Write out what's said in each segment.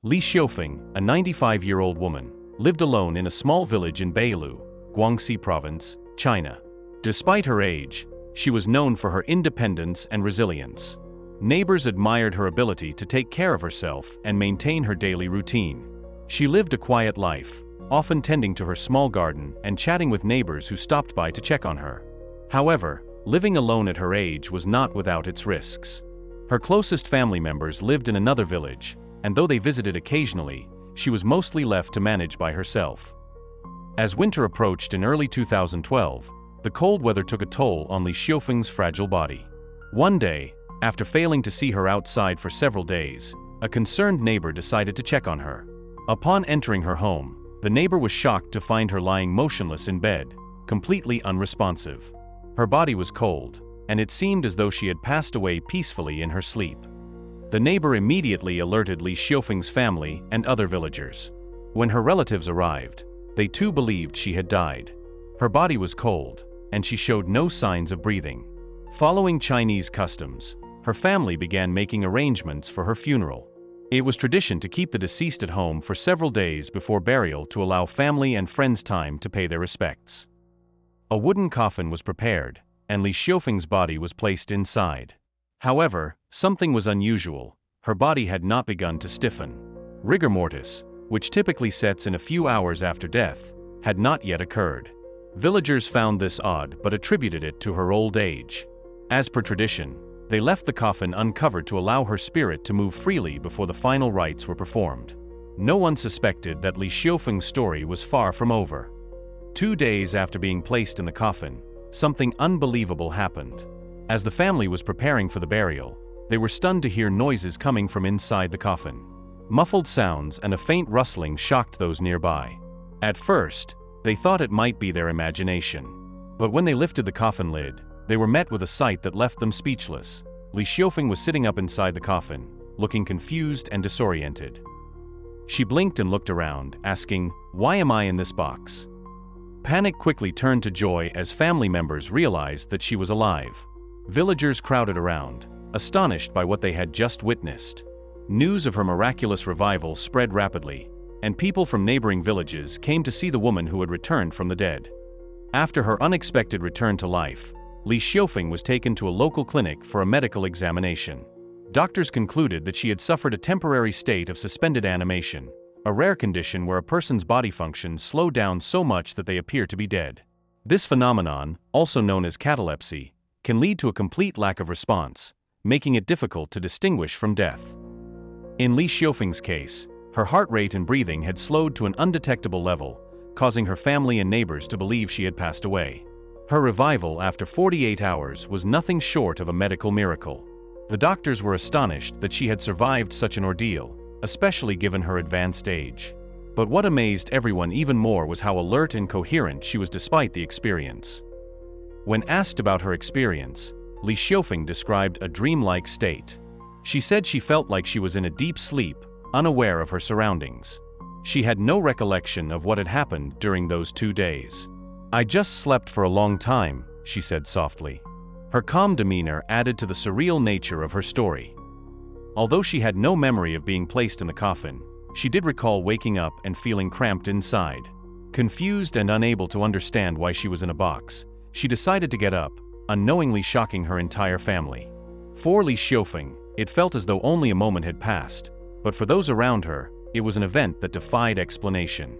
Li Xiufeng, a 95-year-old woman, lived alone in a small village in Beilu, Guangxi Province, China. Despite her age, she was known for her independence and resilience. Neighbors admired her ability to take care of herself and maintain her daily routine. She lived a quiet life, often tending to her small garden and chatting with neighbors who stopped by to check on her. However, living alone at her age was not without its risks. Her closest family members lived in another village, and though they visited occasionally, she was mostly left to manage by herself. As winter approached in early 2012, the cold weather took a toll on Li Xiufeng's fragile body. One day, after failing to see her outside for several days, a concerned neighbor decided to check on her. Upon entering her home, the neighbor was shocked to find her lying motionless in bed, completely unresponsive. Her body was cold, and it seemed as though she had passed away peacefully in her sleep. The neighbor immediately alerted Li Xiufeng's family and other villagers. When her relatives arrived, they too believed she had died. Her body was cold, and she showed no signs of breathing. Following Chinese customs, her family began making arrangements for her funeral. It was tradition to keep the deceased at home for several days before burial to allow family and friends time to pay their respects. A wooden coffin was prepared, and Li Xiufeng's body was placed inside. However, something was unusual. Her body had not begun to stiffen. Rigor mortis, which typically sets in a few hours after death, had not yet occurred. Villagers found this odd but attributed it to her old age. As per tradition, they left the coffin uncovered to allow her spirit to move freely before the final rites were performed. No one suspected that Li Xiufeng's story was far from over. 2 days after being placed in the coffin, something unbelievable happened. As the family was preparing for the burial, they were stunned to hear noises coming from inside the coffin. Muffled sounds and a faint rustling shocked those nearby. At first, they thought it might be their imagination. But when they lifted the coffin lid, they were met with a sight that left them speechless. Li Xiufeng was sitting up inside the coffin, looking confused and disoriented. She blinked and looked around, asking, "Why am I in this box?" Panic quickly turned to joy as family members realized that she was alive. Villagers crowded around, astonished by what they had just witnessed. News of her miraculous revival spread rapidly, and people from neighboring villages came to see the woman who had returned from the dead. After her unexpected return to life, Li Xiufeng was taken to a local clinic for a medical examination. Doctors concluded that she had suffered a temporary state of suspended animation, a rare condition where a person's body functions slow down so much that they appear to be dead. This phenomenon, also known as catalepsy, can lead to a complete lack of response, making it difficult to distinguish from death. In Li Xiufeng's case, her heart rate and breathing had slowed to an undetectable level, causing her family and neighbors to believe she had passed away. Her revival after 48 hours was nothing short of a medical miracle. The doctors were astonished that she had survived such an ordeal, especially given her advanced age. But what amazed everyone even more was how alert and coherent she was despite the experience. When asked about her experience, Li Xiufeng described a dreamlike state. She said she felt like she was in a deep sleep, unaware of her surroundings. She had no recollection of what had happened during those 2 days. "I just slept for a long time," she said softly. Her calm demeanor added to the surreal nature of her story. Although she had no memory of being placed in the coffin, she did recall waking up and feeling cramped inside. Confused and unable to understand why she was in a box, she decided to get up, unknowingly shocking her entire family. For Li Xiufeng, it felt as though only a moment had passed, but for those around her, it was an event that defied explanation.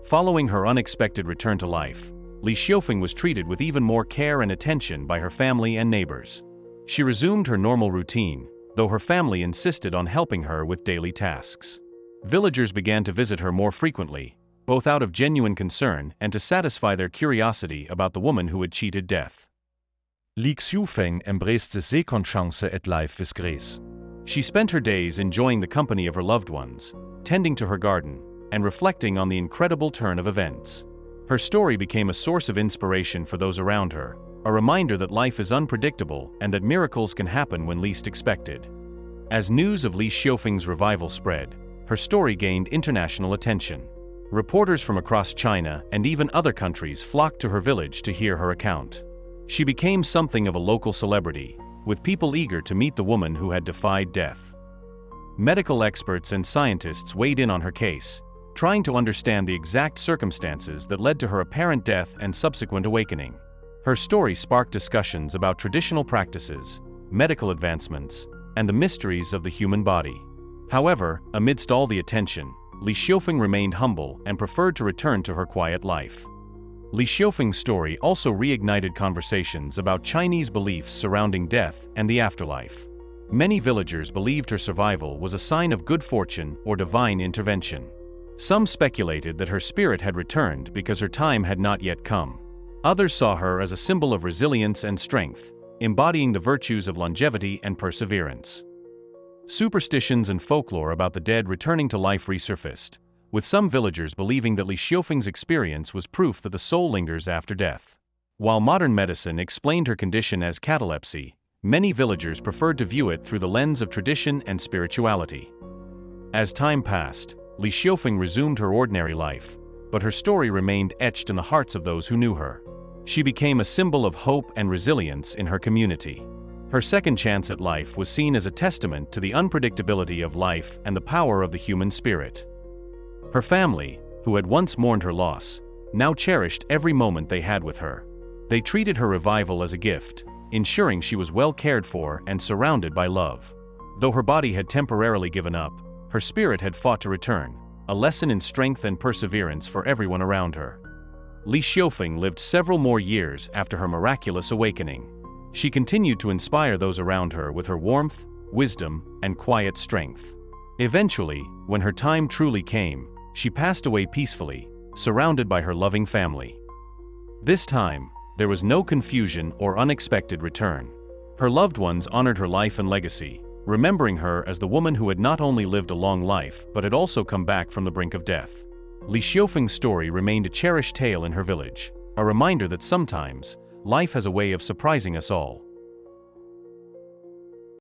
Following her unexpected return to life, Li Xiufeng was treated with even more care and attention by her family and neighbors. She resumed her normal routine, though her family insisted on helping her with daily tasks. Villagers began to visit her more frequently, both out of genuine concern and to satisfy their curiosity about the woman who had cheated death. Li Xiufeng embraced the second chance at life with grace. She spent her days enjoying the company of her loved ones, tending to her garden, and reflecting on the incredible turn of events. Her story became a source of inspiration for those around her, a reminder that life is unpredictable and that miracles can happen when least expected. As news of Li Xiufeng's revival spread, her story gained international attention. Reporters from across China and even other countries flocked to her village to hear her account. She became something of a local celebrity, with people eager to meet the woman who had defied death. Medical experts and scientists weighed in on her case, trying to understand the exact circumstances that led to her apparent death and subsequent awakening. Her story sparked discussions about traditional practices, medical advancements, and the mysteries of the human body. However, amidst all the attention, Li Xiufeng remained humble and preferred to return to her quiet life. Li Xiufeng's story also reignited conversations about Chinese beliefs surrounding death and the afterlife. Many villagers believed her survival was a sign of good fortune or divine intervention. Some speculated that her spirit had returned because her time had not yet come. Others saw her as a symbol of resilience and strength, embodying the virtues of longevity and perseverance. Superstitions and folklore about the dead returning to life resurfaced, with some villagers believing that Li Xiufeng's experience was proof that the soul lingers after death. While modern medicine explained her condition as catalepsy, many villagers preferred to view it through the lens of tradition and spirituality. As time passed, Li Xiufeng resumed her ordinary life, but her story remained etched in the hearts of those who knew her. She became a symbol of hope and resilience in her community. Her second chance at life was seen as a testament to the unpredictability of life and the power of the human spirit. Her family, who had once mourned her loss, now cherished every moment they had with her. They treated her revival as a gift, ensuring she was well cared for and surrounded by love. Though her body had temporarily given up, her spirit had fought to return, a lesson in strength and perseverance for everyone around her. Li Xiufeng lived several more years after her miraculous awakening. She continued to inspire those around her with her warmth, wisdom, and quiet strength. Eventually, when her time truly came, she passed away peacefully, surrounded by her loving family. This time, there was no confusion or unexpected return. Her loved ones honored her life and legacy, remembering her as the woman who had not only lived a long life but had also come back from the brink of death. Li Xiufeng's story remained a cherished tale in her village, a reminder that sometimes, life has a way of surprising us all.